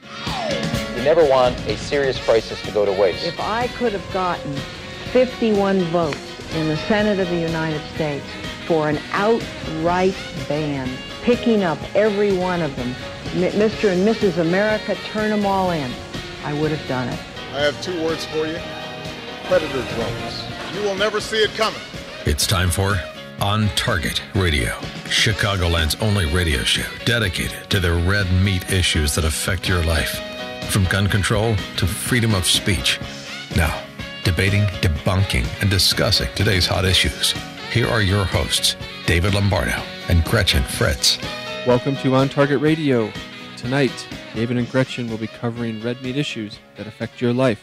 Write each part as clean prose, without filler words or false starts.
You never want a serious crisis to go to waste. If I could have gotten 51 votes in the Senate of the United States for an outright ban, picking up every one of them, Mr. and Mrs. America, turn them all in, I would have done it. I have 2 words for you: predator drones. You will never see it coming. It's time for On Target Radio, Chicagoland's only radio show dedicated to the red meat issues that affect your life, from gun control to freedom of speech. Now, debating, debunking, and discussing today's hot issues. Here are your hosts, David Lombardo and Gretchen Fritz. Welcome to On Target Radio. Tonight, David and Gretchen will be covering red meat issues that affect your life.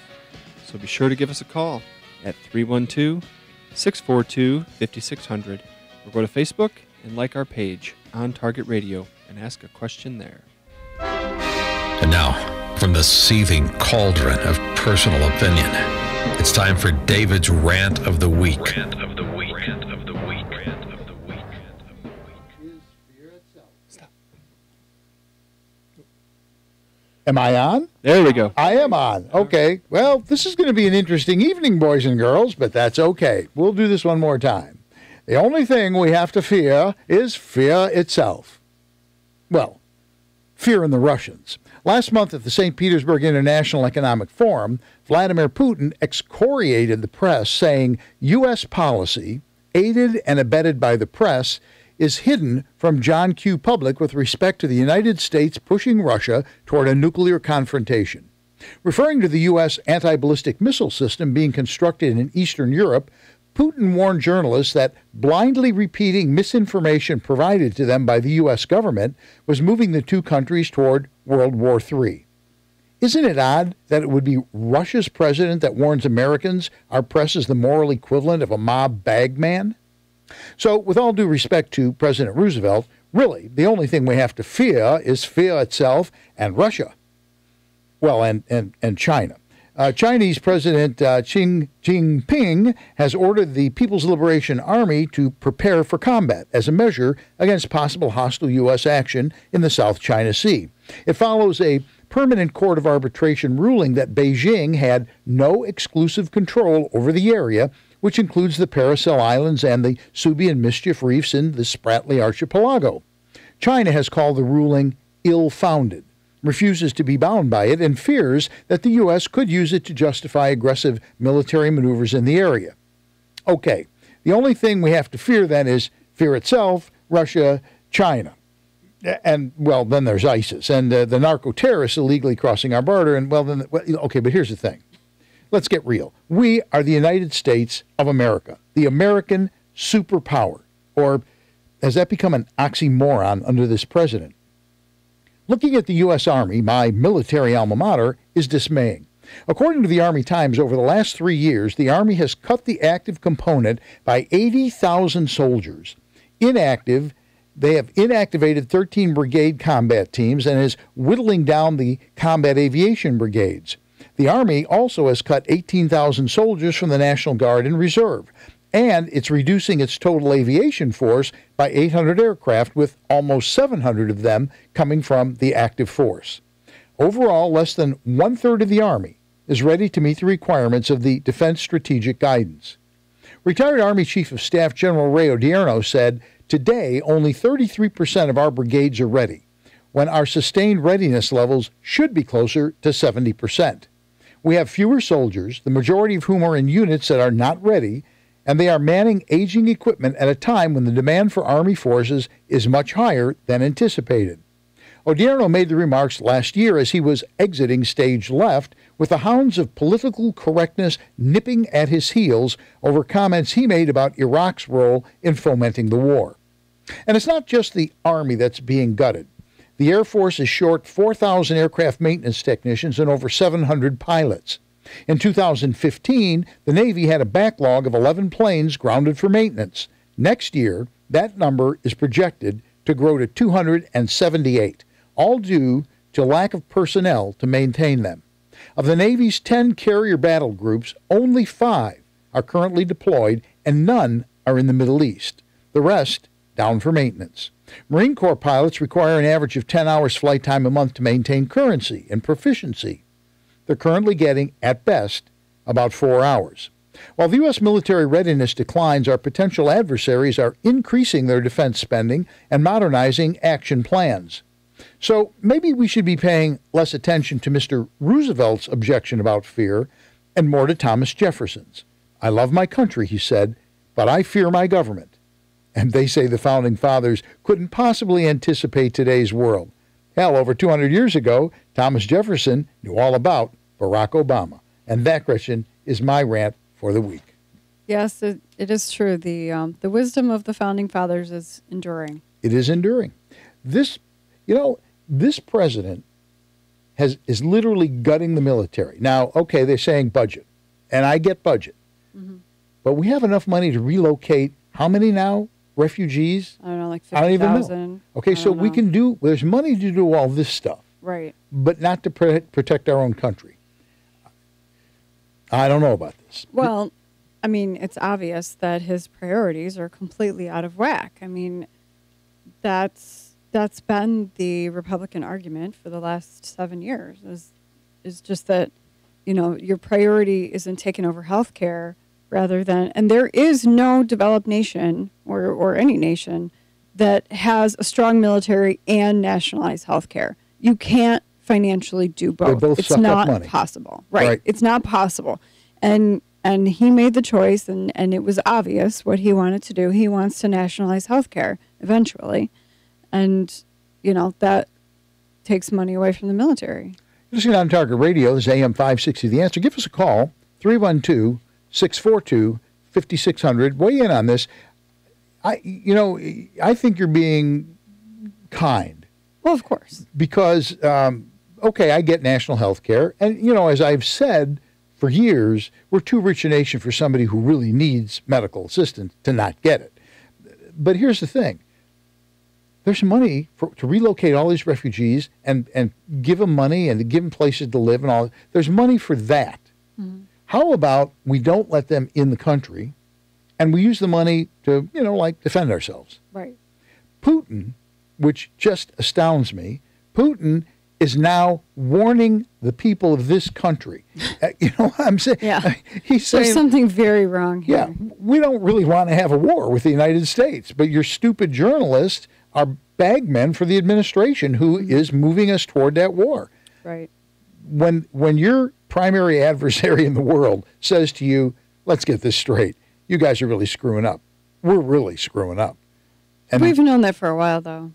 So be sure to give us a call at 312-642-5600 or go to Facebook and like our page, On Target Radio, and ask a question there. And now, from the seething cauldron of personal opinion, it's time for David's Rant of the Week. Rant of the Week. Rant of the Week. Rant of the Week. Rant of the Week. Stop. Am I on? There we go. I am on. Okay. Well, this is going to be an interesting evening, boys and girls, but that's okay. We'll do this one more time. The only thing we have to fear is fear itself. Well, fear in the Russians. Last month at the St. Petersburg International Economic Forum, Vladimir Putin excoriated the press, saying U.S. policy, aided and abetted by the press, is hidden from John Q. Public with respect to the United States pushing Russia toward a nuclear confrontation. Referring to the U.S. anti-ballistic missile system being constructed in Eastern Europe, Putin warned journalists that blindly repeating misinformation provided to them by the U.S. government was moving the two countries toward World War III. Isn't it odd that it would be Russia's president that warns Americans our press is the moral equivalent of a mob bagman? So, with all due respect to President Roosevelt, really, the only thing we have to fear is fear itself and Russia. Well, and China. Chinese President Xi Jinping has ordered the People's Liberation Army to prepare for combat as a measure against possible hostile U.S. action in the South China Sea. It follows a permanent court of arbitration ruling that Beijing had no exclusive control over the area, which includes the Paracel Islands and the Subi and Mischief Reefs in the Spratly Archipelago. China has called the ruling ill-founded, refuses to be bound by it, and fears that the U.S. could use it to justify aggressive military maneuvers in the area. Okay, the only thing we have to fear then is fear itself, Russia, China. And, well, then there's ISIS and the narco-terrorists illegally crossing our border. And, okay, but here's the thing. Let's get real. We are the United States of America, the American superpower. Or has that become an oxymoron under this president? Looking at the U.S. Army, my military alma mater, is dismaying. According to the Army Times, over the last 3 years, the Army has cut the active component by 80,000 soldiers. They have inactivated 13 brigade combat teams and is whittling down the combat aviation brigades. The Army also has cut 18,000 soldiers from the National Guard and Reserve, and it's reducing its total aviation force by 800 aircraft, with almost 700 of them coming from the active force. Overall, less than one-third of the Army is ready to meet the requirements of the Defense Strategic Guidance. Retired Army Chief of Staff General Ray Odierno said, "Today, only 33% of our brigades are ready, when our sustained readiness levels should be closer to 70%. We have fewer soldiers, the majority of whom are in units that are not ready, and they are manning aging equipment at a time when the demand for Army forces is much higher than anticipated." Odierno made the remarks last year as he was exiting stage left, with the hounds of political correctness nipping at his heels over comments he made about Iraq's role in fomenting the war. And it's not just the Army that's being gutted. The Air Force is short 4,000 aircraft maintenance technicians and over 700 pilots. In 2015, the Navy had a backlog of 11 planes grounded for maintenance. Next year, that number is projected to grow to 278, all due to lack of personnel to maintain them. Of the Navy's 10 carrier battle groups, only 5 are currently deployed, and none are in the Middle East. The rest down for maintenance. Marine Corps pilots require an average of 10 hours flight time a month to maintain currency and proficiency. They're currently getting, at best, about 4 hours. While the U.S. military readiness declines, our potential adversaries are increasing their defense spending and modernizing action plans. So maybe we should be paying less attention to Mr. Roosevelt's objection about fear and more to Thomas Jefferson's. I love my country, he said, but I fear my government. And they say the Founding Fathers couldn't possibly anticipate today's world. Hell, over 200 years ago, Thomas Jefferson knew all about Barack Obama. And that, Gretchen, is my rant for the week. Yes, it is true. The wisdom of the Founding Fathers is enduring. It is enduring. This president is literally gutting the military. Now, okay, they're saying budget, and I get budget. Mm-hmm. But we have enough money to relocate how many now? Refugees? I don't know, like 50,000. I don't even know. Okay, so we can do, there's money to do all this stuff. Right. But not to protect our own country. I don't know about this. Well, I mean, it's obvious that his priorities are completely out of whack. I mean, that's been the Republican argument for the last 7 years, is just that, your priority isn't taking over health care rather than, and there is no developed nation or any nation that has a strong military and nationalized health care. You can't financially do both. They both it's suck not up money. possible. Right. It's not possible. And he made the choice, and it was obvious what he wanted to do. He wants to nationalize health care eventually. And, that takes money away from the military. Listening on Target Radio, this is AM560 The Answer. Give us a call, 312-642-5600. Weigh in on this. I think you're being kind. Well, of course. Because, okay, I get national health care. And, as I've said for years, we're too rich a nation for somebody who really needs medical assistance to not get it. But here's the thing. There's money to relocate all these refugees and give them money and to give them places to live and all. There's money for that. Mm-hmm. How about we don't let them in the country and we use the money to, defend ourselves? Right. Putin, which just astounds me, Putin is now warning the people of this country. You know what I'm saying? Yeah. He's saying, there's something very wrong here. Yeah, we don't really want to have a war with the United States, but your stupid journalists are bagmen for the administration who is moving us toward that war. Right. When your primary adversary in the world says to you, let's get this straight, you guys are really screwing up. We're really screwing up. And we've known that for a while, though.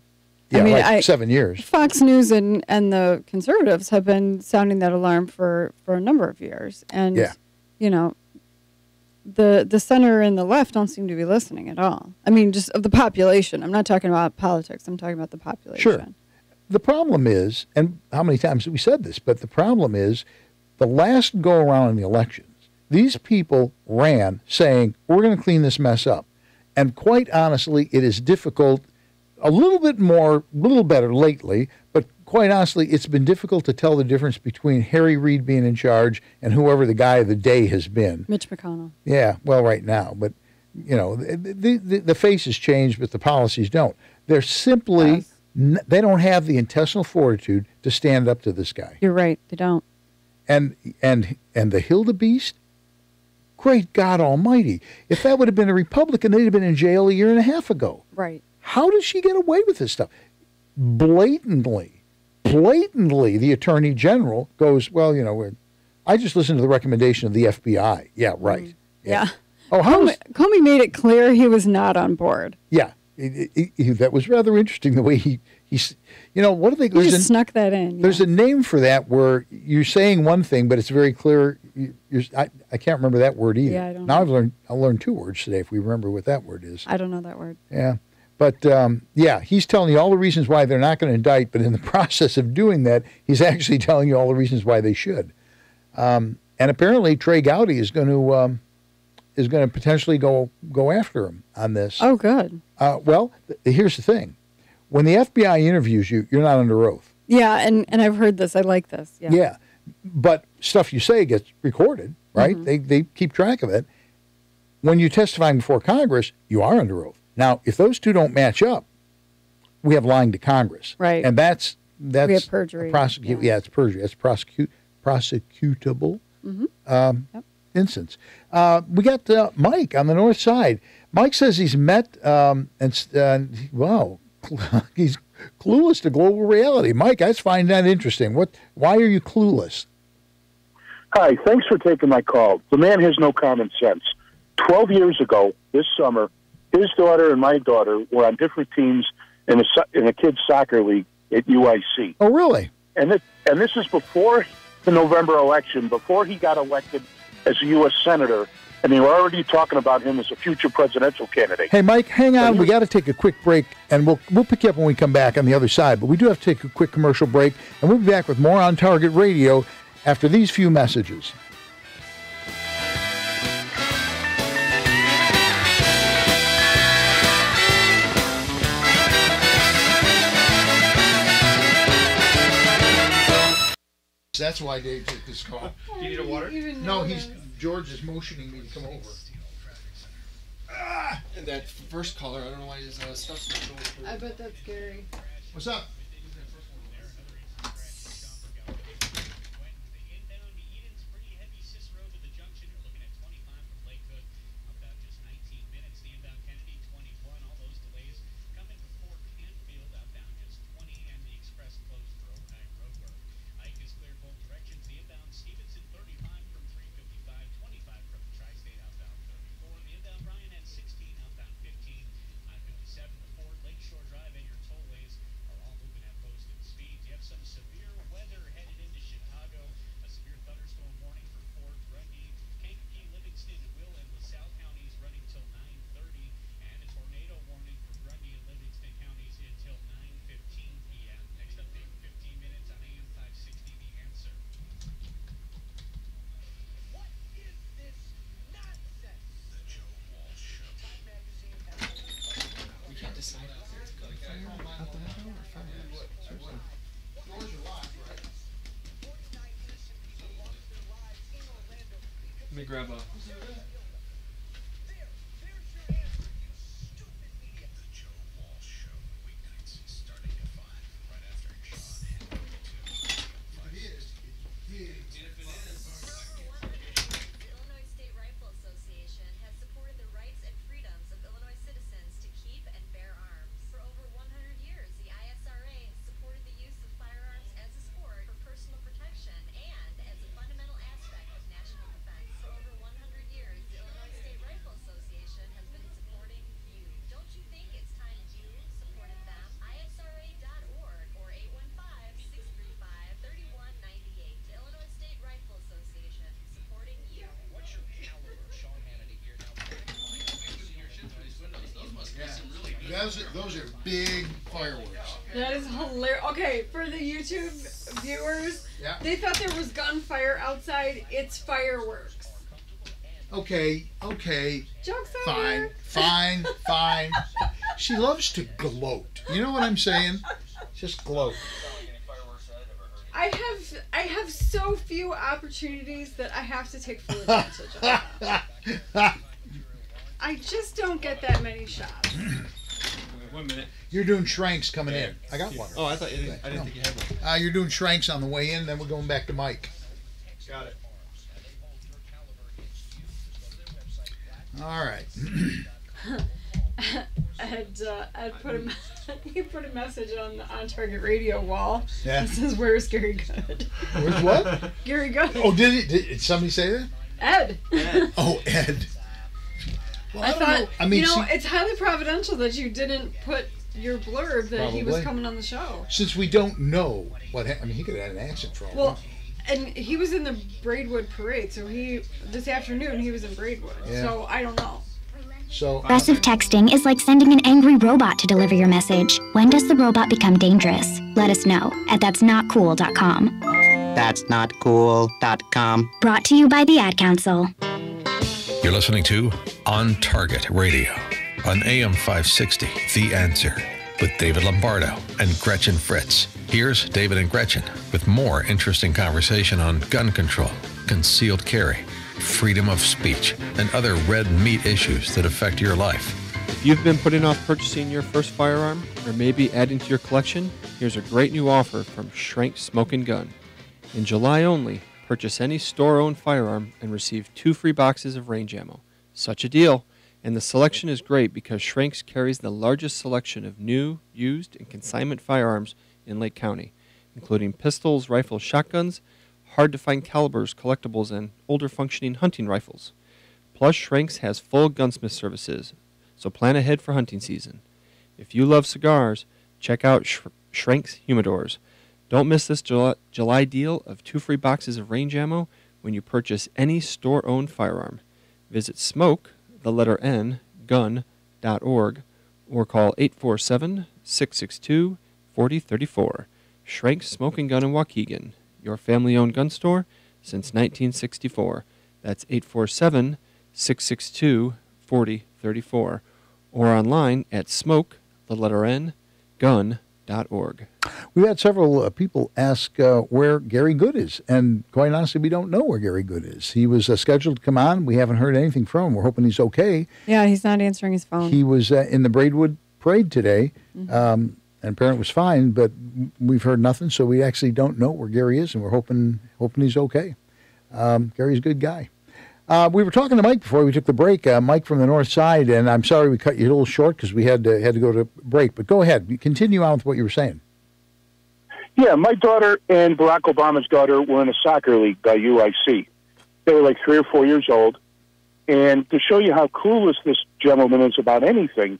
Yeah, I mean, 7 years. Fox News and the conservatives have been sounding that alarm for a number of years. And, the center and the left don't seem to be listening at all. I mean, just of the population. I'm not talking about politics. I'm talking about the population. Sure. The problem is, and how many times have we said this, but the problem is the last go-around in the elections, these people ran saying, we're going to clean this mess up. And quite honestly, it is difficult, a little better lately, but quite honestly, it's been difficult to tell the difference between Harry Reid being in charge and whoever the guy of the day has been. Mitch McConnell. Yeah, well, right now. But, the faces change, but the policies don't. They're simply, they don't have the intestinal fortitude to stand up to this guy. You're right, they don't. And the Hildebeest, great God almighty. If that would have been a Republican, they'd have been in jail a year and a half ago. Right. How does she get away with this stuff? Blatantly, the Attorney General goes, well, I just listened to the recommendation of the FBI. Yeah, right. Yeah. Oh, Comey made it clear he was not on board. Yeah. That was rather interesting the way he what do they... He just snuck that in. There's a name for that where you're saying one thing, but it's very clear. I can't remember that word either. Yeah, I don't know. I'll learn 2 words today if we remember what that word is. I don't know that word. Yeah. But, he's telling you all the reasons why they're not going to indict, but in the process of doing that, he's actually telling you all the reasons why they should. And apparently Trey Gowdy is going to potentially go after him on this. Oh, good. Well, here's the thing. When the FBI interviews you, you're not under oath. Yeah, and I've heard this. I like this. Yeah. Yeah. But stuff you say gets recorded, right? Mm-hmm. They keep track of it. When you're testifying before Congress, you are under oath. Now, if those two don't match up, we have lying to Congress. Right. And that's We have perjury. It's perjury. It's prosecutable instance. We got Mike on the north side. Mike says he's met, wow, he's clueless to global reality. Mike, I find that interesting. Why are you clueless? Hi, thanks for taking my call. The man has no common sense. 12 years ago, this summer, his daughter and my daughter were on different teams in a kids' soccer league at UIC. Oh, really? And this is before the November election, before he got elected as a U.S. Senator, and they were already talking about him as a future presidential candidate. Hey, Mike, hang on. We got to take a quick break, and we'll pick you up when we come back on the other side. But we do have to take a quick commercial break, and we'll be back with more On Target Radio after these few messages. That's why Dave took this call. Do you need a water? No, George is motioning me to come over. And that first caller, I don't know why his stuff's not going through. I bet that's scary. What's up? Let me grab a... Those are big fireworks. That is hilarious. Okay, for the YouTube viewers, they thought there was gunfire outside. It's fireworks. Okay. Joke's Fine, over. fine. She loves to gloat. You know what I'm saying? Just gloat. I have so few opportunities that I have to take full advantage of that. I just don't get that many shots. 1 minute. You're doing shranks coming in. I got one. Oh, I thought I didn't think you had one. You're doing shranks on the way in, then we're going back to Mike. Got it. All right. Ed put a message on the On Target Radio wall. Yeah. It says, "Where's Gary Good?" Where's what? Gary Good. Oh, did somebody say that? Ed. Oh, Ed. Well, I thought, know. I mean, it's highly providential that you didn't put your blurb that he was coming on the show. Since we don't know what happened, I mean, he could have had an accent for all Well, and he was in the Braidwood Parade, so this afternoon he was in Braidwood. Yeah. So I don't know. So aggressive texting is like sending an angry robot to deliver your message. When does the robot become dangerous? Let us know at that'snotcool.com. That'snotcool.com. Brought to you by the Ad Council. You're listening to On Target Radio on AM560 The Answer with David Lombardo and Gretchen Fritz. Here's David and Gretchen with more interesting conversation on gun control, concealed carry, freedom of speech, and other red meat issues that affect your life If you've been putting off purchasing your first firearm, or maybe adding to your collection, here's a great new offer from Schrank Smoke & Gun. In July only, purchase any store-owned firearm and receive 2 free boxes of range ammo. Such a deal, and the selection is great because Schrank's carries the largest selection of new, used, and consignment firearms in Lake County, including pistols, rifles, shotguns, hard-to-find calibers, collectibles, and older functioning hunting rifles. Plus, Schrank's has full gunsmith services, so plan ahead for hunting season. If you love cigars, check out Schrank's Humidors. Don't miss this July deal of 2 free boxes of range ammo when you purchase any store-owned firearm. Visit smoke, the letter N, gun.org, or call 847-662-4034. Schrank's Smoke & Gun in Waukegan, your family-owned gun store since 1964. That's 847-662-4034. Or online at smoke, the letter N, gun.org. We had several people ask where Gary Good is, and quite honestly, we don't know where Gary Good is. He was scheduled to come on. We haven't heard anything from him. We're hoping he's okay. Yeah, he's not answering his phone. He was in the Braidwood Parade today, and apparently was fine, but we've heard nothing, so we actually don't know where Gary is, and we're hoping he's okay. Gary's a good guy. We were talking to Mike before we took the break, Mike from the north side, and I'm sorry we cut you a little short because we had to go to break, but go ahead. Continue on with what you were saying. Yeah, my daughter and Barack Obama's daughter were in a soccer league by UIC. They were like 3 or 4 years old, and to show you how clueless this gentleman is about anything,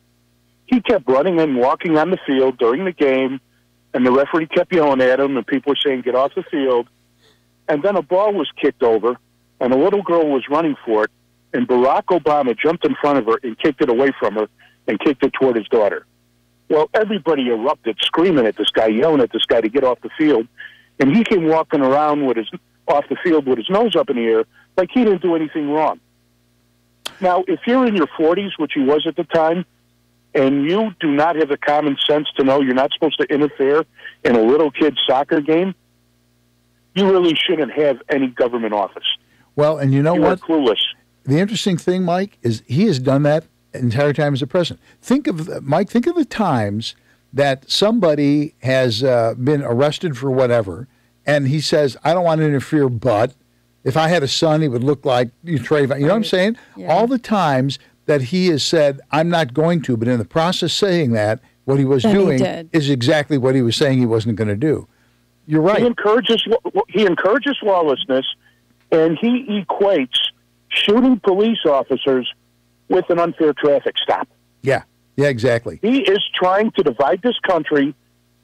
he kept running and walking on the field during the game, and the referee kept yelling at him, and people were saying, get off the field, and then a ball was kicked over, and a little girl was running for it, and Barack Obama jumped in front of her and kicked it away from her and kicked it toward his daughter. Well, everybody erupted, screaming at this guy, yelling at this guy to get off the field, and he came walking around off the field with his nose up in the air like he didn't do anything wrong. Now, if you're in your 40s, which he was at the time, and you do not have the common sense to know you're not supposed to interfere in a little kid's soccer game, you really shouldn't have any government office. Well, and you know what? Clueless. The interesting thing, Mike, is he has done that the entire time as a president. Think of the times that somebody has been arrested for whatever, and he says, I don't want to interfere, but if I had a son, he would look like Trayvon. You know what I'm saying? Yeah. All the times that he has said, I'm not going to, but in the process of saying that, what he was doing is exactly what he was saying he wasn't going to do. You're right. He encourages lawlessness, and he equates shooting police officers with an unfair traffic stop. Yeah, exactly. He is trying to divide this country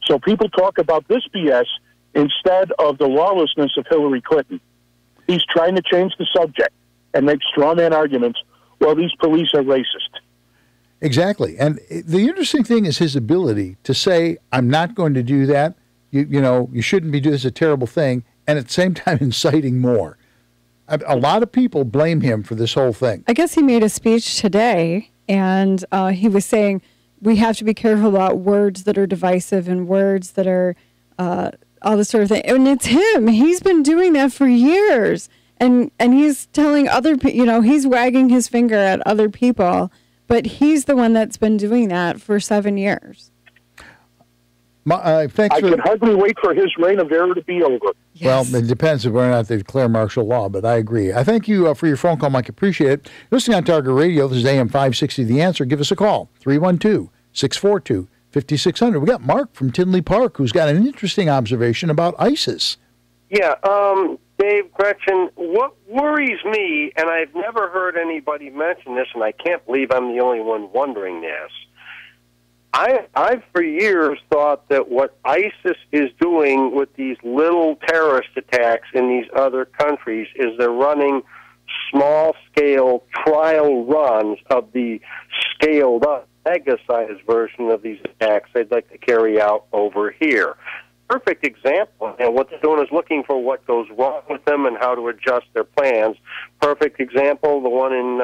so people talk about this BS instead of the lawlessness of Hillary Clinton. He's trying to change the subject and make straw man arguments while these police are racist. Exactly. And the interesting thing is his ability to say, I'm not going to do that. You shouldn't be doing this, a terrible thing, and at the same time inciting more. A lot of people blame him for this whole thing. I guess he made a speech today, and he was saying we have to be careful about words that are divisive and words that are all this sort of thing. And it's him. He's been doing that for years. And he's telling other people, he's wagging his finger at other people, but he's the one that's been doing that for 7 years. I can hardly wait for his reign of error to be over. Yes. Well, it depends on whether or not they declare martial law, but I agree. I thank you for your phone call, Mike. Appreciate it. Listening on Target Radio, this is AM560 The Answer. Give us a call, 312-642-5600. We got Mark from Tinley Park who's got an interesting observation about ISIS. Yeah, Dave, Gretchen, what worries me, and I've never heard anybody mention this, and I can't believe I'm the only one wondering this, I've for years thought that what ISIS is doing with these little terrorist attacks in these other countries is they're running small-scale trial runs of the scaled-up, mega-sized version of these attacks they'd like to carry out over here. Perfect example. And what they're doing is looking for what goes wrong with them and how to adjust their plans. Perfect example, the one in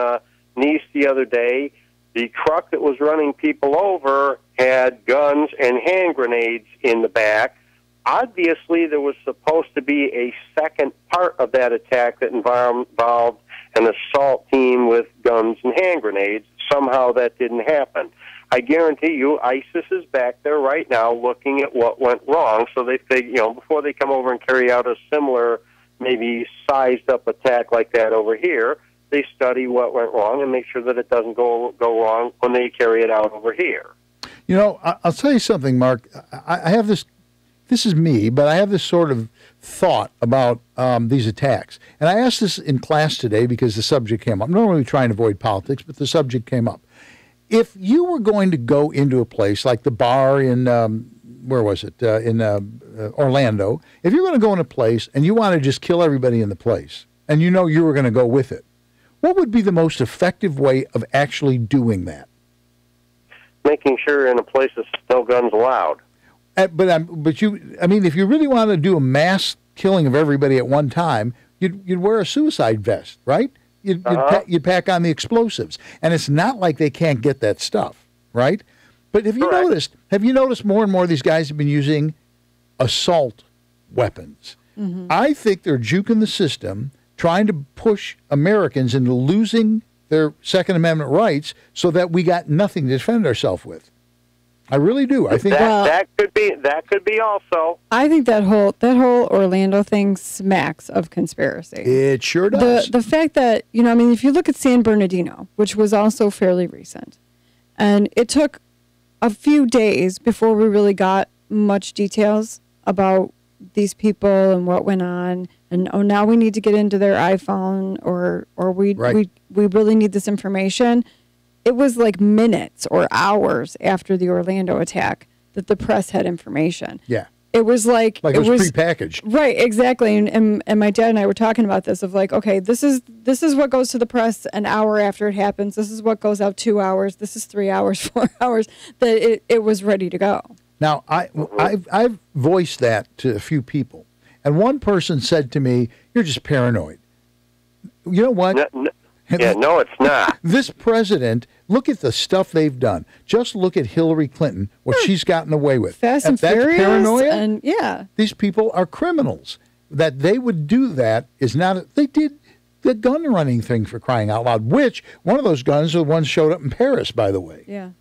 Nice the other day. The truck that was running people over had guns and hand grenades in the back. Obviously, there was supposed to be a second part of that attack that involved an assault team with guns and hand grenades. somehow that didn't happen. I guarantee you, ISIS is back there right now looking at what went wrong, so they before they come over and carry out a similar, maybe sized-up attack like that over here, they study what went wrong and make sure that it doesn't go wrong when they carry it out over here. You know, I'll tell you something, Mark. I have this is me, but I have this sort of thought about these attacks. And I asked this in class today because the subject came up. I'm not really trying to avoid politics, but the subject came up. If you were going to go into a place like the bar in, where was it, in Orlando, if you're going to go in a place and you want to just kill everybody in the place, and you know you were going to go with it, what would be the most effective way of actually doing that? Making sure in a place that's no guns allowed. But if you really want to do a mass killing of everybody at one time, you'd wear a suicide vest, right? You'd pack on the explosives, and it's not like they can't get that stuff, right? But have you noticed more and more of these guys have been using assault weapons? Mm-hmm. I think they're juking the system, trying to push Americans into losing their Second Amendment rights so that we got nothing to defend ourselves with. I really do. I think that could be also. I think that whole Orlando thing smacks of conspiracy. It sure does. The fact that, if you look at San Bernardino, which was also fairly recent, and it took a few days before we really got much details about these people and what went on, and now we need to get into their iPhone, or we really need this information. It was like minutes or hours after the Orlando attack that the press had information. Yeah. It was like it was prepackaged. Right, exactly. And my dad and I were talking about this of like, okay, this is what goes to the press an hour after it happens. This is what goes out 2 hours. This is 3 hours, 4 hours. That it was ready to go. Now, I've voiced that to a few people. And one person said to me, "You're just paranoid." You know what? No, it's not. This president, look at the stuff they've done. Just look at Hillary Clinton, what she's gotten away with. Fast and Furious. Paranoia? And yeah. These people are criminals. That they would do that is not... They did the gun running thing, for crying out loud, which one of those guns, the one showed up in Paris, by the way. Yeah.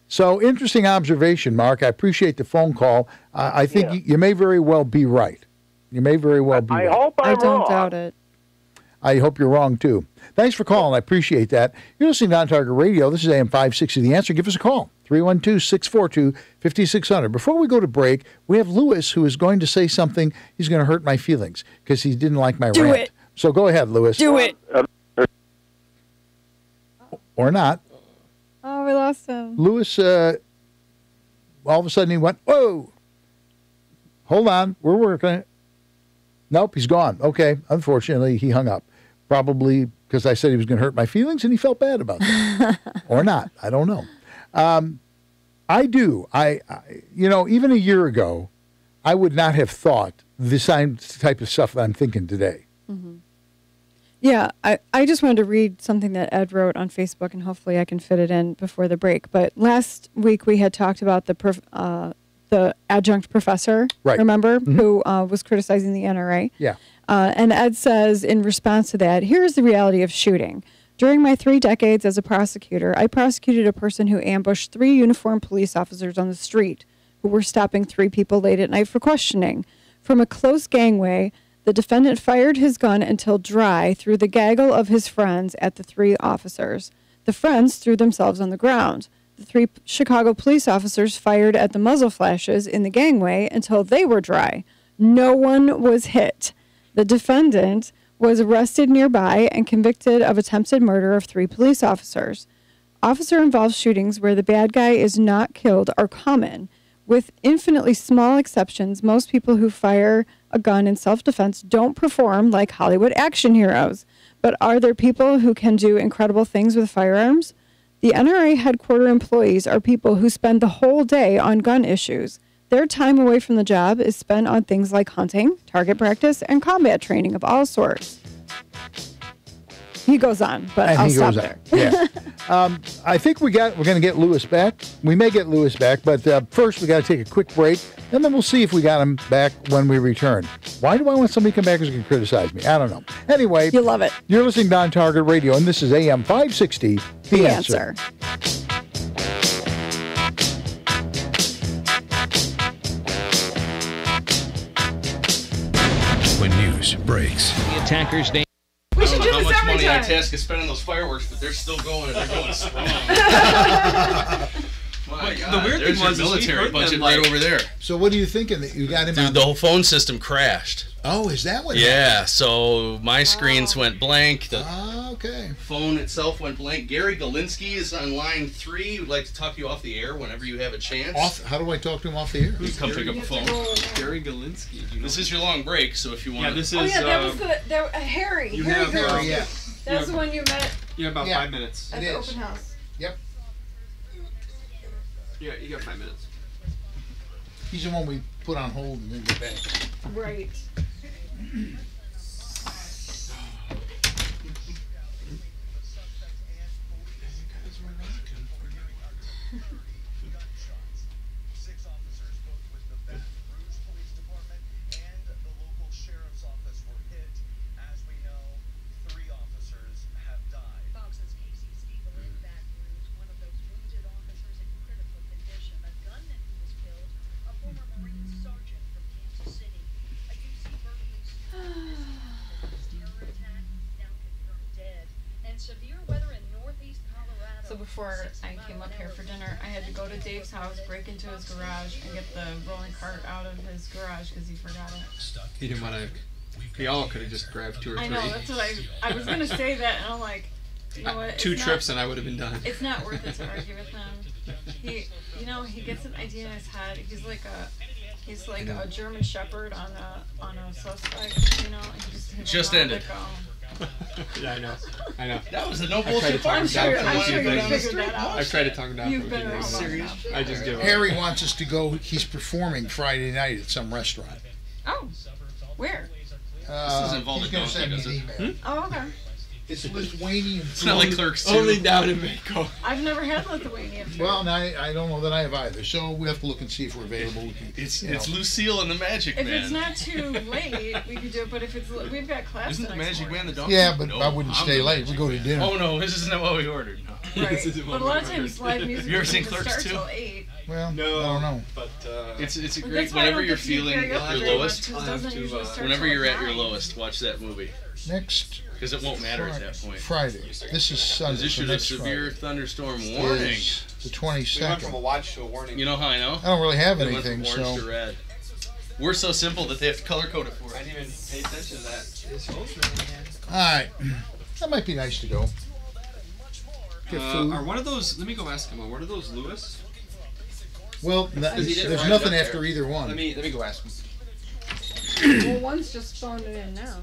So, interesting observation, Mark. I appreciate the phone call. I think you may very well be right. You may very well be right. I hope I'm wrong. I don't doubt it. I hope you're wrong, too. Thanks for calling. I appreciate that. You're listening to On Target Radio. This is AM560 The Answer. Give us a call, 312-642-5600. Before we go to break, we have Lewis, who is going to say something. He's going to hurt my feelings because he didn't like my rant. Do it. So go ahead, Lewis. Do it. Or not. Oh, we lost him. Lewis, all of a sudden he went, whoa. Hold on. We're working. Nope, he's gone. Okay. Unfortunately, he hung up. Probably because I said he was going to hurt my feelings and he felt bad about that. Or not. I don't know. I do. Even a year ago, I would not have thought the same type of stuff that I'm thinking today. Mm-hmm. Yeah, I just wanted to read something that Ed wrote on Facebook, and hopefully I can fit it in before the break. But last week we had talked about the adjunct professor, right. Remember, mm-hmm. who was criticizing the NRA. Yeah. And Ed says, in response to that, here's the reality of shooting. During my 3 decades as a prosecutor, I prosecuted a person who ambushed 3 uniformed police officers on the street who were stopping 3 people late at night for questioning. From a close gangway, the defendant fired his gun until dry through the gaggle of his friends at the 3 officers. The friends threw themselves on the ground. The 3 Chicago police officers fired at the muzzle flashes in the gangway until they were dry. No one was hit. The defendant was arrested nearby and convicted of attempted murder of 3 police officers. Officer-involved shootings where the bad guy is not killed are common. With infinitely small exceptions, most people who fire a gun in self-defense don't perform like Hollywood action heroes. But are there people who can do incredible things with firearms? The NRA headquarters employees are people who spend the whole day on gun issues. Their time away from the job is spent on things like hunting, target practice, and combat training of all sorts. He goes on, but And I'll he stop goes there. on. Yeah. I think we're going to get Lewis back. We may get Lewis back, but first we got to take a quick break, and then we'll see if we got him back when we return. Why do I want somebody to come back who's going to criticize me? I don't know. Anyway, You love it. you're listening to On Target Radio, and this is AM560 The Answer. When news breaks, The attackers name. We should do how this much every money time. our task is spending those fireworks, but they're still going and they're going strong. My God, the weird there's thing your was is we military heard them, budget like- right over there. So what are you thinking? That you got him Dude, on the whole phone system crashed. Oh, is that what Yeah, so my screens went blank. The okay. phone itself went blank. Gary Galinsky is on line 3. Would like to talk to you off the air whenever you have a chance. How do I talk to him off the air? You come pick up the phone. Gary Galinsky. Do you know This is your long break, so if you want Yeah, this is. Oh yeah, that was Harry. you Harry have, Girl. yeah. That's the one you met Yeah, about Yeah. 5 minutes. at It the is. open house. Yep. Yeah, you got 5 minutes. He's the one we put on hold and then go back. Right. So before I came up here for dinner, I had to go to Dave's house, break into his garage, and get the rolling cart out of his garage because he forgot it. He didn't want to. We all could have just grabbed 2 or 3. I know, that's what I was going to say that, and I'm like, you know what? 2 it's trips not, and I would have been done. It's not worth it to argue with him. He gets an idea in his head. He's like a German Shepherd on a suspect, you know. He Just ended. Yeah, I know. That was a no I tried to bullshit talk him part. down I'm from sure a you few things. figured that out. I tried to talk him down You've from a been few around things. long enough. I just give up. Harry wants us to go. He's performing Friday night at some restaurant. Oh, where? This doesn't involve he's a gonna donkey, send me does an it? email. Oh, okay. It's Lithuanian. It's not like Clerks 2. Only down in Mexico. I've never had Lithuanian food. Well, I don't know that I have either. So we have to look and see if we're available. We can, It's you know. Lucille and the Magic If Man. it's not too late, we could do it. But if it's we've got class. Isn't the the next Magic Man morning. the donkey? Yeah, but No, I wouldn't I'm stay the late. Magic We go to Man. dinner. Oh no, this isn't what we ordered. No. Right. But a lot of times live music You ever doesn't seen Clerks start 2? till 8. Well, No, I don't know. But It's a Well, great that's why I whenever don't you're get to keep feeling Gary up your very much, lowest. 'cause it doesn't usually start Whenever till you're at your 9. lowest, watch that movie Next because it won't matter at that point. Friday. This is Sunday. There's issued so a next severe Friday thunderstorm warning. is the We went from a 22nd. watch to a warning. You know how I know? I don't really have It went from anything, orange to so red. We're so simple that they have to color code it for us. I didn't even pay attention to that. all right. That might be nice to go. Get food. Are one of those? Let me go ask him. What are those, Lewis? Well, Because he didn't there's write it nothing up after there. either one. Let me go ask him. Well, one's just phoned it in now.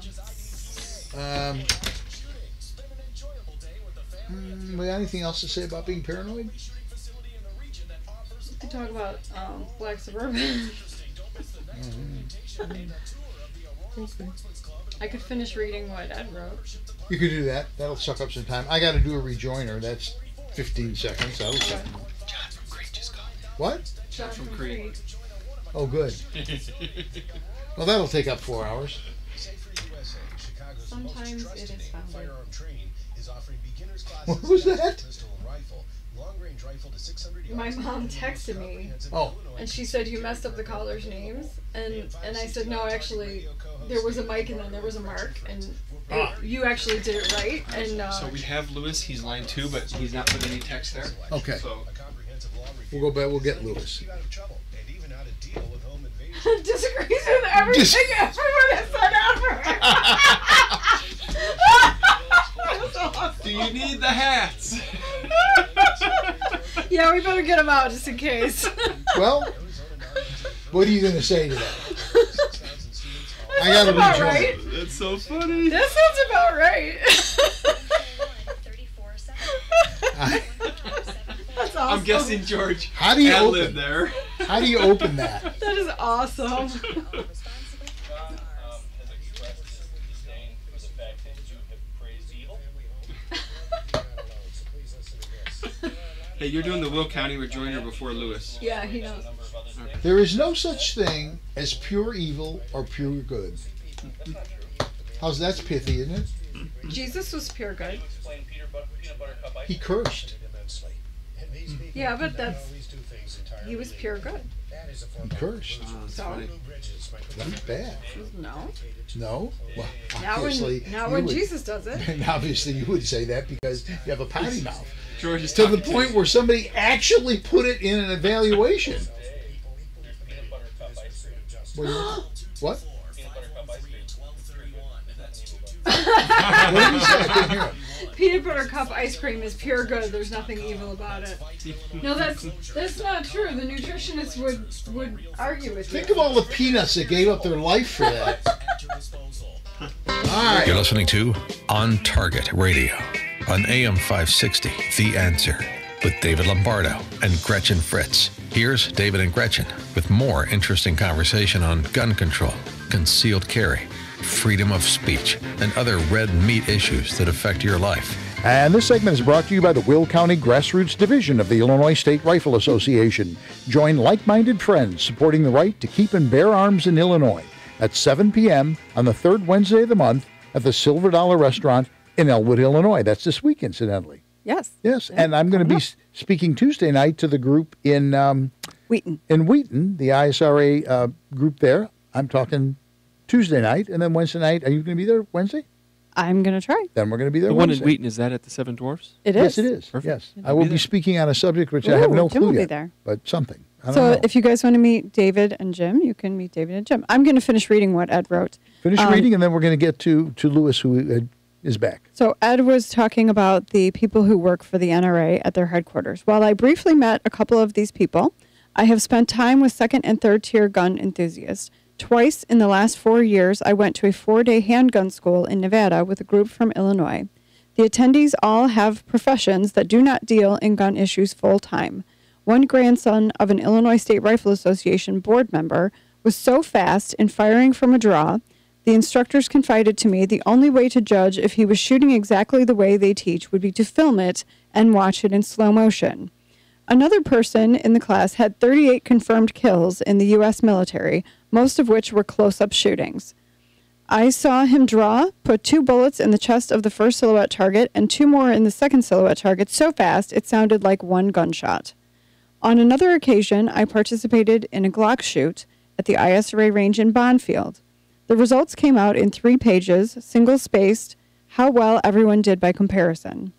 We got anything else to say about being paranoid? We could talk about Black Suburban. I could finish reading what Ed wrote. You could do that. That'll suck up some time. I got to do a rejoiner. That's 15 seconds. That'll suck. John from Crete just called. What? John from Crete. Oh, good. Well, that'll take up 4 hours. Sometimes it is founded. What was that? My mom texted me. Oh. And she said you messed up the callers' names, and I said no, actually, there was a Mike and then there was a Mark, and you actually did it right. And So we have Lewis. He's line 2, but he's not put any text there. Okay. So We'll go back. We'll get Lewis. disagrees with everything everyone has said ever. That's awesome. do you need the hats? Yeah, we better get them out just in case. Well, what are you going to say to that? I got Sounds to about rejoin. right. That's so funny. That sounds about right. That's awesome. I'm guessing George. How do you ad-libbed open there? How do you open that? That is awesome. Hey, you're doing the Will County Rejoinder before Lewis. Yeah, he knows. Okay. There is no such thing as pure evil or pure good. That's pithy, isn't it? Jesus was pure good. He cursed. Yeah, but he was pure good. He cursed. So? That's bad. No. No? Well, Now when Jesus does it. And obviously you would say that because you have a potty mouth. George is to the point where somebody actually put it in an evaluation. What? What did he say? I couldn't hear him. Peanut butter cup ice cream is pure good. There's nothing evil about it. No, that's not true. The nutritionist would argue with you. Think of all the peanuts that gave up their life for that. All right. You're listening to On Target Radio on AM560 The Answer with David Lombardo and Gretchen Fritz. Here's David and Gretchen with more interesting conversation on gun control, concealed carry, freedom of speech, and other red meat issues that affect your life. And this segment is brought to you by the Will County Grassroots Division of the Illinois State Rifle Association. Join like-minded friends supporting the right to keep and bear arms in Illinois at 7 p.m. on the third Wednesday of the month at the Silver Dollar Restaurant in Elwood, Illinois. That's this week, incidentally. Yes. Yes, and I'm going to be speaking Tuesday night to the group in Wheaton. In Wheaton, the ISRA group there. I'm talking Tuesday night, and then Wednesday night. Are you going to be there Wednesday? I'm going to try. Then we're going to be there The Wednesday. one in Wheaton, is that at the Seven Dwarfs? It is. Yes, it is. Perfect. Yes. I'll I will be be there. speaking on a subject which I have no Jim will clue be yet, there. but something. I don't So know. if you guys want to meet David and Jim, you can meet David and Jim. I'm going to finish reading what Ed wrote. Finish reading, and then we're going to get to Lewis, who is back. So Ed was talking about the people who work for the NRA at their headquarters. While I briefly met a couple of these people, I have spent time with second and third tier gun enthusiasts. Twice in the last 4 years, I went to a 4-day handgun school in Nevada with a group from Illinois. The attendees all have professions that do not deal in gun issues full time. One grandson of an Illinois State Rifle Association board member was so fast in firing from a draw, the instructors confided to me the only way to judge if he was shooting exactly the way they teach would be to film it and watch it in slow motion. Another person in the class had 38 confirmed kills in the U.S. military, most of which were close-up shootings. I saw him draw, put 2 bullets in the chest of the first silhouette target and 2 more in the second silhouette target so fast it sounded like one gunshot. On another occasion, I participated in a Glock shoot at the ISRA range in Bonfield. The results came out in 3 pages, single-spaced, how well everyone did by comparison.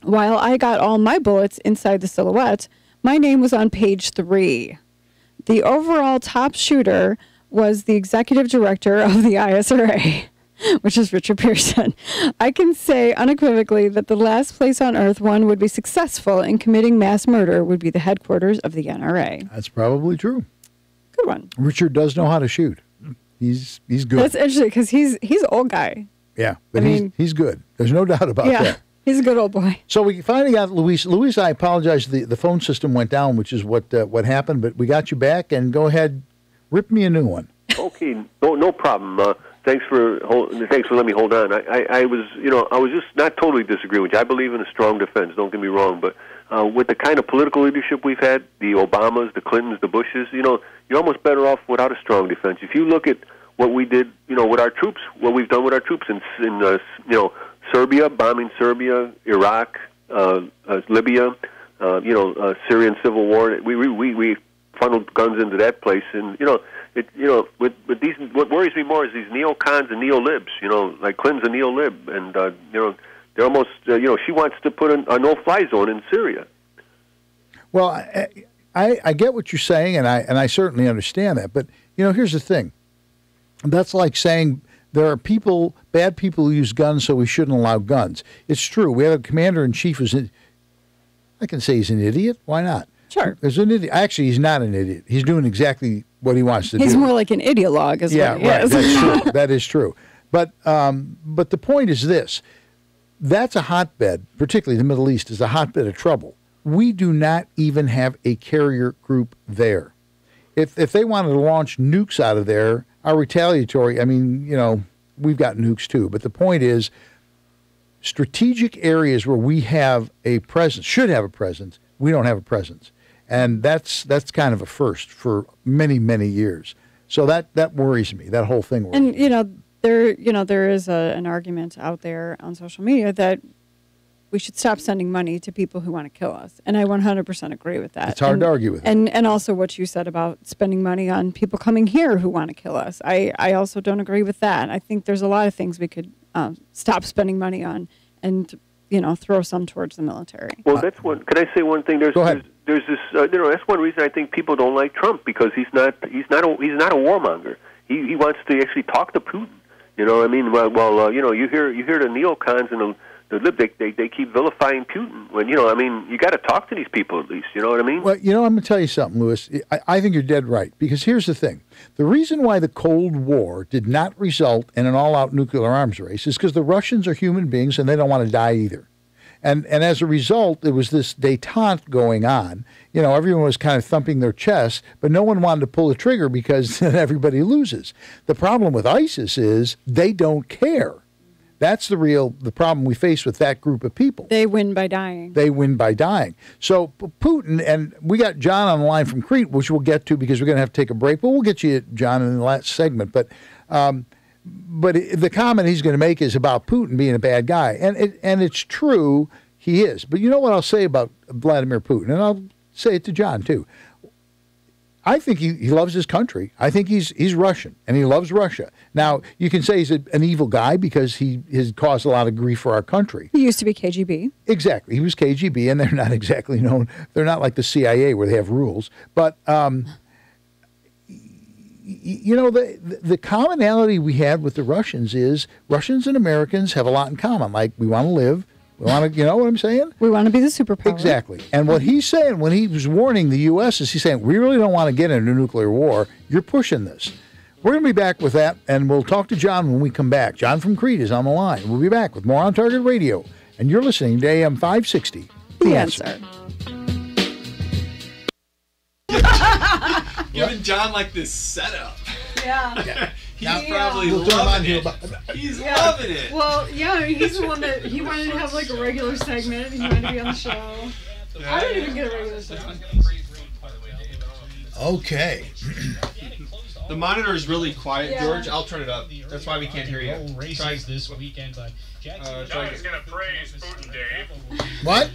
While I got all my bullets inside the silhouette, my name was on page 3. The overall top shooter was the executive director of the ISRA, which is Richard Pearson. I can say unequivocally that the last place on earth one would be successful in committing mass murder would be the headquarters of the NRA. That's probably true. Good one. Richard does know how to shoot. He's good. That's interesting because he's an old guy. Yeah, but he's good. There's no doubt about that. He's a good old boy. So we finally got Luis. Luis, I apologize. The phone system went down, which is what happened. But we got you back, and go ahead, rip me a new one. Okay, no problem. Thanks for letting me hold on. I was just not totally disagreeing with you. I believe in a strong defense. Don't get me wrong, but with the kind of political leadership we've had, the Obamas, the Clintons, the Bushes, you're almost better off without a strong defense. If you look at what we did, with our troops, what we've done with our troops in Serbia, bombing Serbia, Iraq, Libya, Syrian civil war. We funneled guns into that place, and with these, what worries me more is these neocons and neolibs. Like Clinton's a neolib, and they're almost she wants to put a no-fly zone in Syria. Well, I get what you're saying, and I certainly understand that. But here's the thing. That's like saying there are bad people who use guns, so we shouldn't allow guns. It's true. We have a commander-in-chief who's, I can say he's an idiot. Why not? Sure. There's an idiot. Actually, he's not an idiot. He's doing exactly what he wants to do. He's more like an ideologue, is what he is. That's true. That is true. But the point is this. That's a hotbed, particularly the Middle East, is a hotbed of trouble. We do not even have a carrier group there. If they wanted to launch nukes out of there, our retaliatory, we've got nukes too. But the point is, strategic areas where we have a presence, should have a presence, we don't have a presence. And that's kind of a first for many, many years. So that worries me. That whole thing worries me. And, there is an argument out there on social media that we should stop sending money to people who want to kill us. And I 100% agree with that. It's hard to argue with it. And also what you said about spending money on people coming here who want to kill us. I also don't agree with that. I think there's a lot of things we could stop spending money on and, throw some towards the military. Well, that's one. Can I say one thing? Go ahead. There's this. That's one reason I think people don't like Trump, because he's not a warmonger. He wants to actually talk to Putin. You know what I mean? Well, you hear the neocons and the lib, they keep vilifying Putin. When you got to talk to these people at least. You know what I mean? Well, I'm going to tell you something, Lewis. I think you're dead right, because here's the thing: the reason why the Cold War did not result in an all-out nuclear arms race is because the Russians are human beings and they don't want to die either. And as a result, there was this détente going on. Everyone was kind of thumping their chest, but no one wanted to pull the trigger because then everybody loses. The problem with ISIS is they don't care. That's the problem we face with that group of people. They win by dying. So Putin, and we got John on the line from Crete, which we'll get to because we're going to have to take a break. But we'll get you, John, in the last segment. But the comment he's going to make is about Putin being a bad guy. And it's true, he is. But you know what I'll say about Vladimir Putin? And I'll say it to John, too. I think he loves his country. I think he's Russian, and he loves Russia. Now, you can say he's an evil guy because he has caused a lot of grief for our country. He used to be KGB. Exactly. He was KGB, and they're not exactly known. They're not like the CIA where they have rules. But, the commonality we had with the Russians is Russians and Americans have a lot in common. Like, we want to live. We want to, you know what I'm saying? We want to be the superpower. Exactly. And what he's saying when he was warning the U.S. is he's saying, we really don't want to get into nuclear war. You're pushing this. We're going to be back with that, and we'll talk to John when we come back. John from Crete is on the line. We'll be back with more On Target Radio. And you're listening to AM560 The Answer. Giving John like this setup. Yeah. He's probably loving it. He's loving it. Well, yeah, he's the one that he wanted to have like a regular segment. He wanted to be on the show. I don't even get a regular segment. Okay. The monitor is really quiet, George. I'll turn it up. That's why we can't hear you. Races this weekend, but John's gonna praise Putin, Dave. What?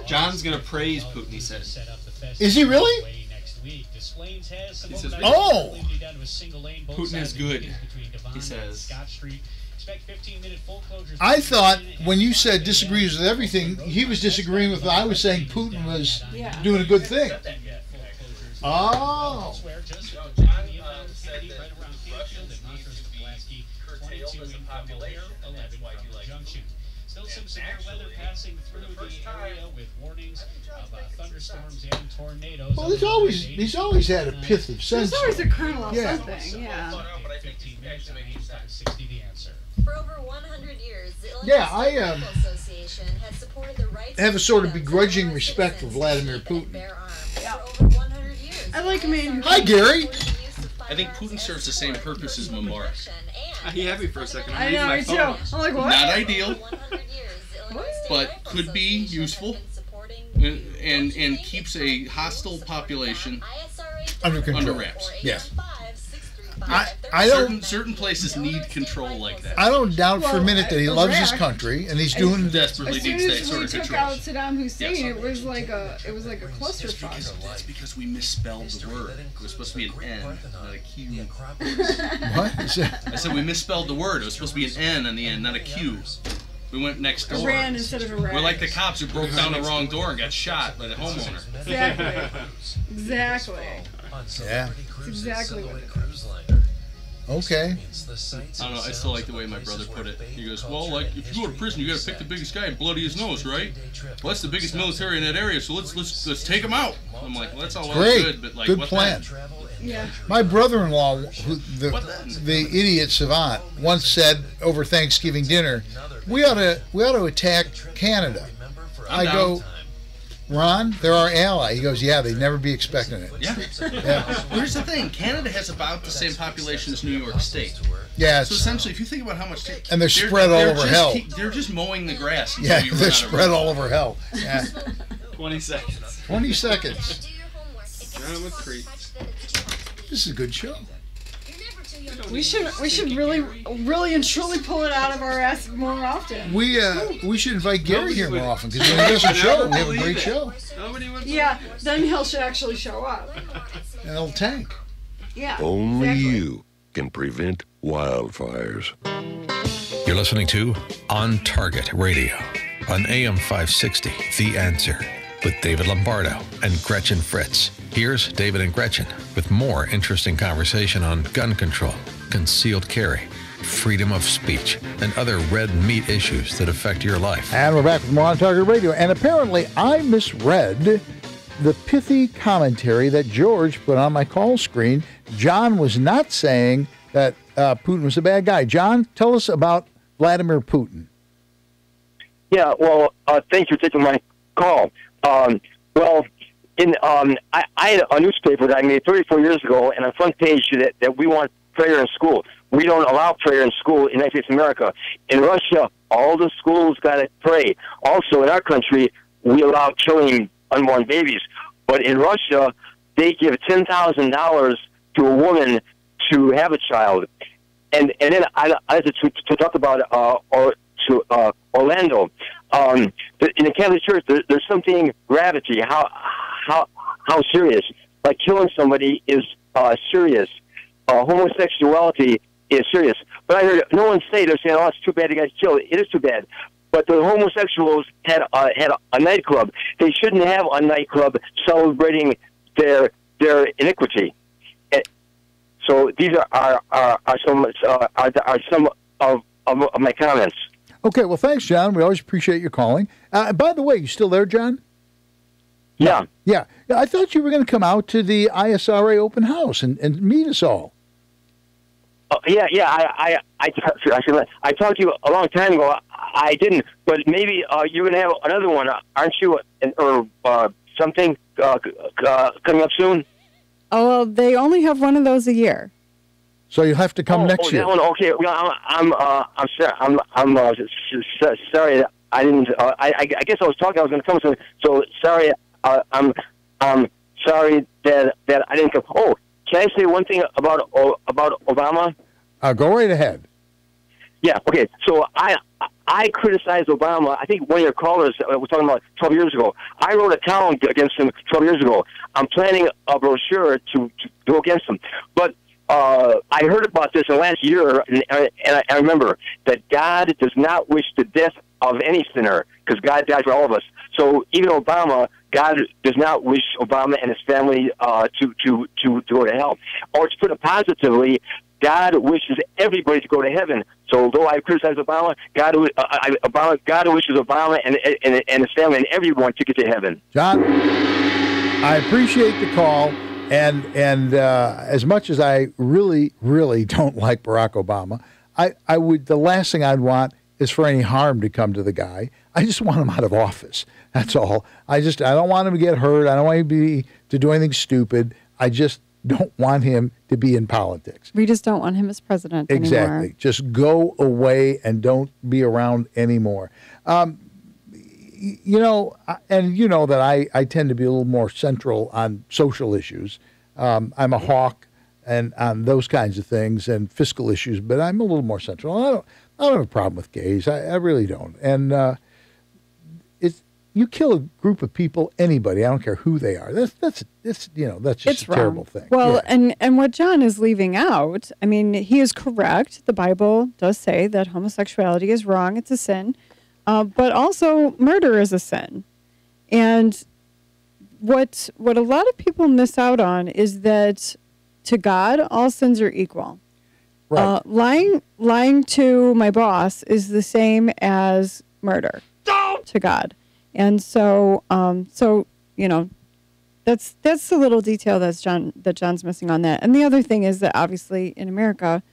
John's gonna praise Putin, he says. Is he really? He says, oh! Putin is good, he says. I thought when you said disagrees with everything, he was disagreeing with what I was saying Putin was doing a good thing. Oh. Still some severe weather passing through the area with warnings of thunderstorms and tornadoes. Well, he's always had a pith of sense. There's always a kernel of something, 15 minutes of AM560 The Answer. For over 100 years, the Illinois Medical Association has supported the rights have a sort of begrudging respect for Vladimir Putin. For over 100 years. I like him. Hi, Gary. I think Putin serves the same purpose as Mubarak. He had me for a second. I know, me too. I'm like, what? Not ideal, but could be useful, and keeps a hostile population under control. Under wraps. Yes. I don't. Certain places need control like that. I don't doubt for a minute that he loves his country and he's doing desperately needs that sort of took control. out Saddam Hussein, it was like a clusterfuck. That's because we misspelled the word. It was supposed to be an N, not a Q. What? I said we misspelled the word. It was supposed to be an N on the end, not a Q. We went next door. Iran instead of Iraq. We're like the cops who broke down the wrong door and got shot by the homeowner. Exactly. Yeah. That's exactly what it is. Okay. I don't know. I still like the way my brother put it. He goes, well, like, if you go to prison, you got to pick the biggest guy and bloody his nose, right? Well, that's the biggest military in that area, so let's take him out. I'm like, well, that's all great. Good, but like, good what plan. Then? Yeah. My brother-in-law, the idiot savant, once said over Thanksgiving dinner, we ought to attack Canada. I go, Ron, they're our ally. He goes, yeah, they'd never be expecting it. Yeah. Well, here's the thing. Canada has about the same population as New York State. Yeah. So essentially, if you think about how much... And they're spread all over hell. They're just mowing the grass. Yeah, they're spread all over hell. Yeah. 20 seconds. 20 seconds. Drama creep. This is a good show. We should really and truly pull it out of our ass more often. We should invite Gary here more often because when he doesn't show, we have a great show. Yeah, then he'll actually show up. And it'll tank. Yeah. Only you can prevent wildfires. You're listening to On Target Radio on AM560 The Answer with David Lombardo and Gretchen Fritz. Here's David and Gretchen with more interesting conversation on gun control, concealed carry, freedom of speech, and other red meat issues that affect your life. And we're back with more On Target Radio. And apparently I misread the pithy commentary that George put on my call screen. John was not saying that Putin was a bad guy. John, tell us about Vladimir Putin. Yeah, well, thanks for taking my call. I had a newspaper that I made 34 years ago, and on the front page that we want prayer in school. We don't allow prayer in school in the United States of America. In Russia, all the schools got to pray. Also, in our country, we allow killing unborn babies. But in Russia, they give $10,000 to a woman to have a child. And then I had to talk about Orlando. In the Catholic Church, there's something gravity. How serious? Like killing somebody is serious. Homosexuality is serious. But I heard no one say, they're saying, "Oh, it's too bad the guy's killed." It is too bad. But the homosexuals had a nightclub. They shouldn't have a nightclub celebrating their iniquity. So these are some of my comments. Okay, well, thanks, John. We always appreciate you calling. By the way, you still there, John? Yeah. Yeah. I thought you were going to come out to the ISRA open house and meet us all. I talked to you a long time ago. I didn't, but maybe you're going to have another one, aren't you? Or something coming up soon? Oh, well, they only have one of those a year. So you'll have to come next year. That one, okay. Well, I'm sorry. I didn't. I guess I was talking. I was going to come soon. So sorry. I'm sorry that I didn't come. Oh, can I say one thing about Obama? Go right ahead. Yeah. Okay. So I criticized Obama. I think one of your callers was talking about 12 years ago. I wrote a column against him 12 years ago. I'm planning a brochure to go against him, but. I heard about this in the last year, and I remember that God does not wish the death of any sinner, because God died for all of us. So even Obama, God does not wish Obama and his family to go to hell. Or to put it positively, God wishes everybody to go to heaven. So although I criticize Obama, God wishes Obama and his family and everyone to get to heaven. John, I appreciate the call. And as much as I really, really don't like Barack Obama, I would, the last thing I'd want is for any harm to come to the guy. I just want him out of office. That's all. I don't want him to get hurt. I don't want him to do anything stupid. I just don't want him to be in politics. We just don't want him as president anymore. Exactly. Just go away and don't be around anymore. You know, and you know that I tend to be a little more central on social issues. I'm a hawk and on those kinds of things and fiscal issues, but I'm a little more central. I don't have a problem with gays. I really don't. And you kill a group of people, anybody, I don't care who they are. That's just a terrible thing. Well, yeah. and what John is leaving out, I mean, he is correct. The Bible does say that homosexuality is wrong. It's a sin. But also murder is a sin. And what a lot of people miss out on is that to God, all sins are equal. Right. Lying to my boss is the same as murder to God. And so you know, that's the little detail that John's missing on that. And the other thing is that obviously in America,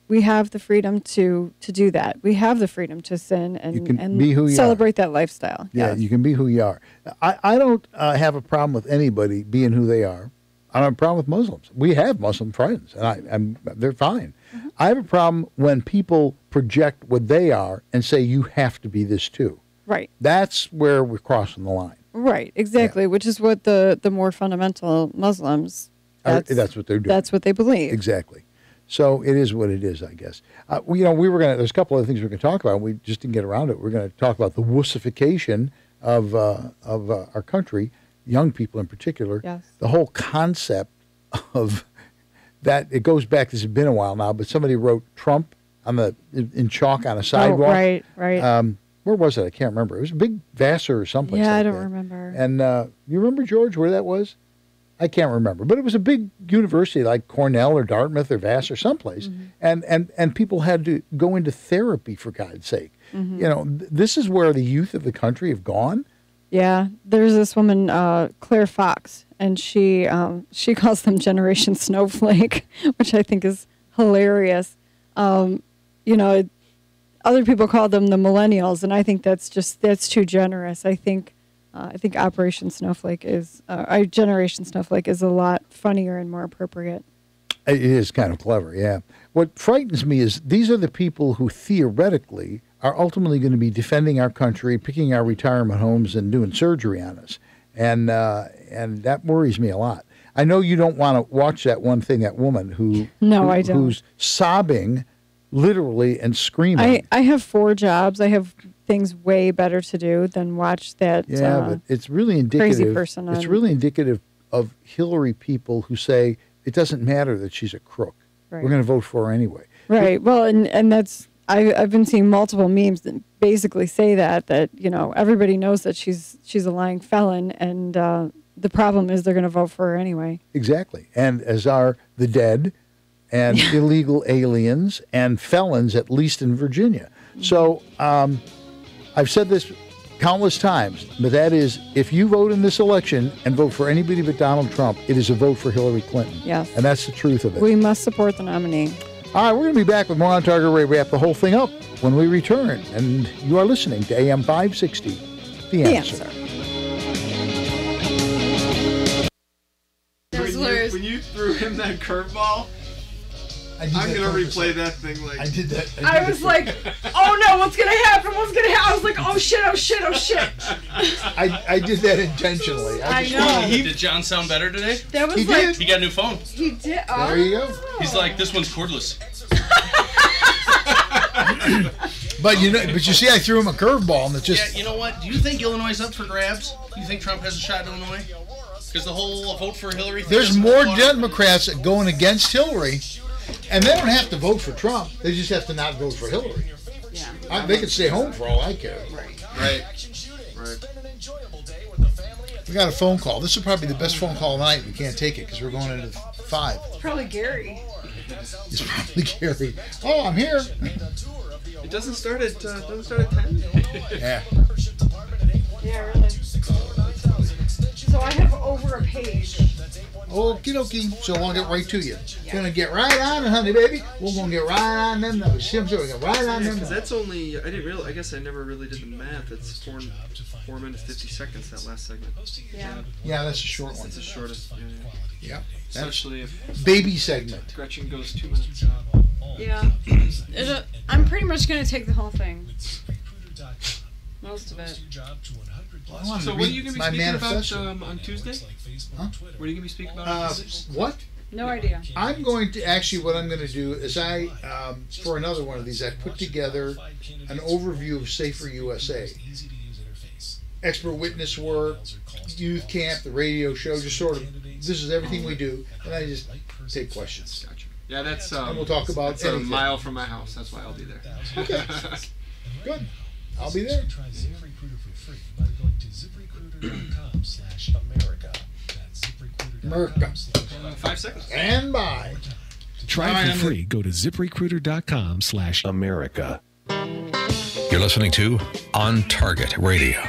we have the freedom to do that. We have the freedom to sin and be who you celebrate that lifestyle. Yeah, yes. You can be who you are. I don't have a problem with anybody being who they are. I don't have a problem with Muslims. We have Muslim friends, and they're fine. Mm-hmm. I have a problem when people project what they are and say you have to be this too. Right. That's where we're crossing the line. Right, exactly, which is what the more fundamental Muslims, that's what they're doing. That's what they believe. Exactly. So it is what it is, I guess. There's a couple of things we're going to talk about. We just didn't get around to it. We're going to talk about the wussification of our country, young people in particular. Yes. The whole concept of that, it goes back, this has been a while now, but somebody wrote Trump in chalk on a sidewalk. Oh, right. Where was it? I can't remember. It was a big Vassar or someplace. Yeah, like I don't that. remember. And you remember, George, where that was? I can't remember, but it was a big university like Cornell or Dartmouth or Vassar, someplace, and people had to go into therapy, for God's sake. This is where the youth of the country have gone. Yeah, there's this woman, Claire Fox, and she calls them Generation Snowflake, which I think is hilarious. Other people call them the millennials, and I think that's too generous. I think Operation Snowflake Generation Snowflake is a lot funnier and more appropriate. It is kind of clever, yeah. What frightens me is these are the people who theoretically are ultimately going to be defending our country, picking our retirement homes, and doing surgery on us, and that worries me a lot. I know you don't want to watch that woman I don't. Who's sobbing, literally, and screaming. I have 4 jobs. I have things way better to do than watch that. Yeah, but it's really indicative. Crazy person. It's really indicative of Hillary people who say it doesn't matter that she's a crook. Right. We're going to vote for her anyway. Right. Well, and that's I've been seeing multiple memes that basically say that everybody knows that she's a lying felon, and the problem is they're going to vote for her anyway. Exactly, and as are the dead, and illegal aliens and felons, at least in Virginia. So I've said this countless times, but that is, if you vote in this election and vote for anybody but Donald Trump, it is a vote for Hillary Clinton. Yes. And that's the truth of it. We must support the nominee. All right, we're going to be back with more On Target Radio. Wrap the whole thing up when we return. And you are listening to AM560, The Answer. When you threw him that curveball, I'm going to replay that thing like... I did that. I was like, oh no, what's going to happen? What's going to happen? I was like, oh shit. I did that intentionally. I know. Did John sound better today? That was He did. He got a new phone. He did. There you go. He's like, this one's cordless. But you see, I threw him a curveball, and it just... Yeah, you know what? Do you think Illinois is up for grabs? Do you think Trump has a shot in Illinois? Because the whole vote for Hillary thing... There's more Democrats going against Hillary, and they don't have to vote for Trump. They just have to not vote for Hillary. Yeah. They can stay home for all I care. Right. We got a phone call. This is probably the best phone call of the night. We can't take it because we're going into 5. It's probably Gary. It's probably Gary. Oh, I'm here. It doesn't start at 10. Yeah. Yeah, really. So I have over a page. Okie dokie. So we'll get right to you. Gonna get right on it, honey, baby. We're gonna get right on them numbers. We're gonna get right on them. Because that's only, I didn't realize, I guess I never really did the math. It's 4 minutes, 50 seconds, that last segment. Yeah, that's a short one. It's the shortest. Yeah. Especially if baby segment. Gretchen goes 2 minutes. Yeah. I'm pretty much going to take the whole thing. Most of it. So what are you going to be speaking about on Tuesday? Huh? What are you going to be speaking about on Tuesday? What? No idea. I'm going to, actually what I'm going to do is for another one of these, I put together an overview of Safer USA. Expert witness work, youth camp, the radio show, just sort of, this is everything we do, and I just take questions. Gotcha. Yeah, that's... and we'll talk about that's anything. A mile from my house, that's why I'll be there. Okay. Good. I'll be there. Try ZipRecruiter for free by going to ZipRecruiter.com/America. That's America. 5 seconds. And bye. To try it for free, go to ZipRecruiter.com/America. You're listening to On Target Radio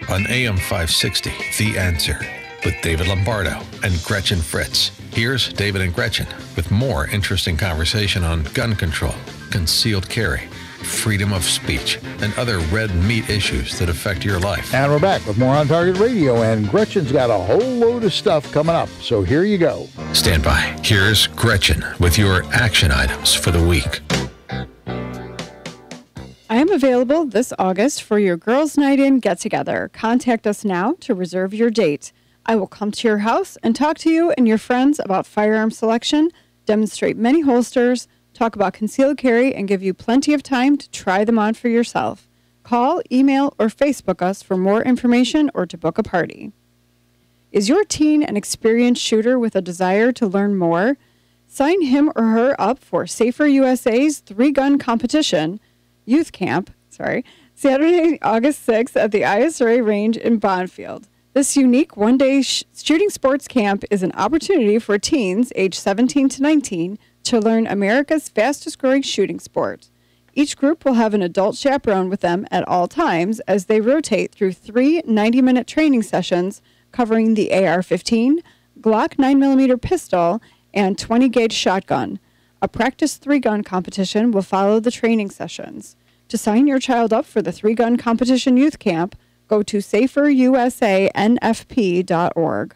on AM560 The Answer with David Lombardo and Gretchen Fritz. Here's David and Gretchen with more interesting conversation on gun control, concealed carry, freedom of speech, and other red meat issues that affect your life. And we're back with more On Target Radio, and Gretchen's got a whole load of stuff coming up, so here you go. Stand by. Here's Gretchen with your action items for the week. I I am available this August for your Girls' Night In get-together. Contact us now to reserve your date. I will come to your house and talk to you and your friends about firearm selection, demonstrate many holsters, talk about concealed carry, and give you plenty of time to try them on for yourself. Call, email, or Facebook us for more information or to book a party. Is your teen an experienced shooter with a desire to learn more? Sign him or her up for Safer USA's 3-gun competition, youth camp, Saturday, August 6th at the ISRA range in Bonfield. This unique one-day shooting sports camp is an opportunity for teens aged 17 to 19 to learn America's fastest-growing shooting sport. Each group will have an adult chaperone with them at all times as they rotate through 3 90-minute training sessions covering the AR-15, Glock 9mm pistol, and 20-gauge shotgun. A practice 3-gun competition will follow the training sessions. To sign your child up for the 3-gun competition youth camp, go to saferusanfp.org.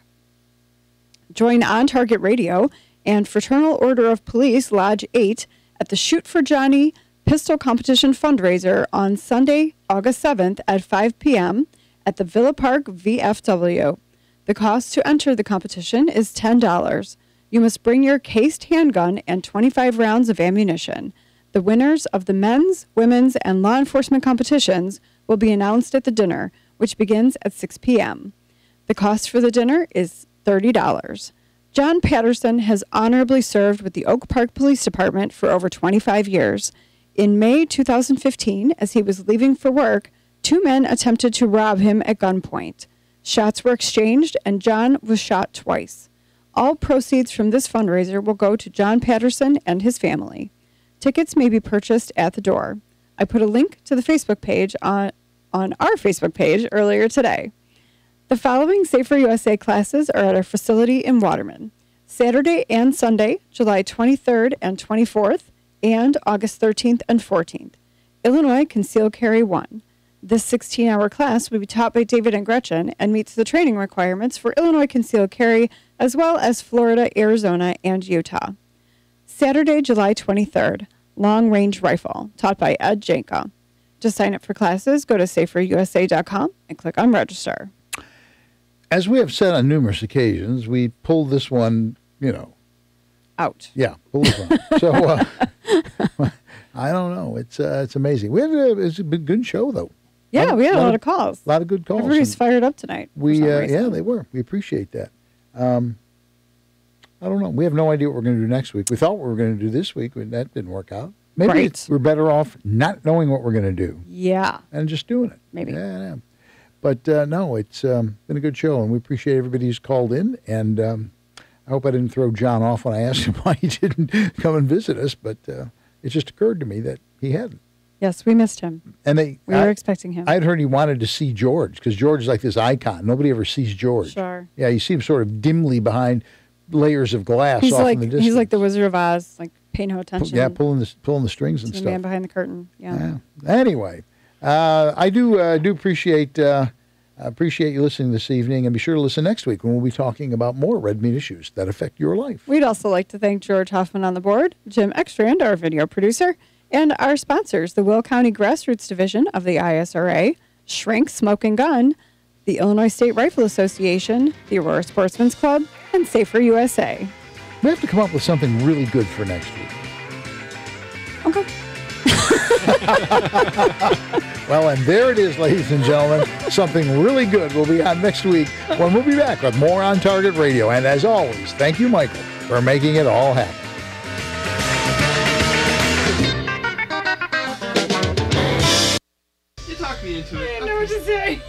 Join On Target Radio and Fraternal Order of Police Lodge 8 at the Shoot for Johnny Pistol Competition fundraiser on Sunday, August 7th at 5 p.m. at the Villa Park VFW. The cost to enter the competition is $10. You must bring your cased handgun and 25 rounds of ammunition. The winners of the men's, women's, and law enforcement competitions will be announced at the dinner, which begins at 6 p.m. The cost for the dinner is $30. John Patterson has honorably served with the Oak Park Police Department for over 25 years. In May 2015, as he was leaving for work, 2 men attempted to rob him at gunpoint. Shots were exchanged, and John was shot twice. All proceeds from this fundraiser will go to John Patterson and his family. Tickets may be purchased at the door. I put a link to the Facebook page on our Facebook page earlier today. The following Safer USA classes are at our facility in Waterman. Saturday and Sunday, July 23rd and 24th, and August 13th and 14th. Illinois Concealed Carry 1. This 16-hour class will be taught by David and Gretchen and meets the training requirements for Illinois Concealed Carry, as well as Florida, Arizona, and Utah. Saturday, July 23rd, Long Range Rifle, taught by Ed Janka. To sign up for classes, go to saferusa.com and click on Register. As we have said on numerous occasions, we pulled this one, out. Yeah, pulled this one. So, I don't know. It's amazing. It's a good show, though. Yeah, we had a lot of calls. A lot of good calls. Everybody's fired up tonight. Yeah, they were. We appreciate that. I don't know. We have no idea what we're going to do next week. We thought we were going to do this week, but that didn't work out. Maybe we're better off not knowing what we're going to do. Yeah. And just doing it. Maybe. Yeah. But no, it's been a good show, and we appreciate everybody who's called in. And I hope I didn't throw John off when I asked him why he didn't come and visit us, but it just occurred to me that he hadn't. Yes, we missed him. And we were expecting him. I'd heard he wanted to see George, because George is like this icon. Nobody ever sees George. Sure. Yeah, you see him sort of dimly behind layers of glass off in the distance. He's like the Wizard of Oz, like pay no attention. Yeah, pulling the strings and the stuff. Man behind the curtain. Yeah. Anyway, I do appreciate you listening this evening, and be sure to listen next week when we'll be talking about more red meat issues that affect your life. We'd also like to thank George Hoffman on the board, Jim Ekstrand, our video producer, and our sponsors, the Will County Grassroots Division of the ISRA, Shrink Smoke and Gun, the Illinois State Rifle Association, the Aurora Sportsman's Club, and Safer USA. We have to come up with something really good for next week. Okay. Well, and there it is, ladies and gentlemen. Something really good will be on next week when we'll be back with more On Target Radio. And as always, thank you, Michael, for making it all happen. You talked me into it. I didn't know what to say.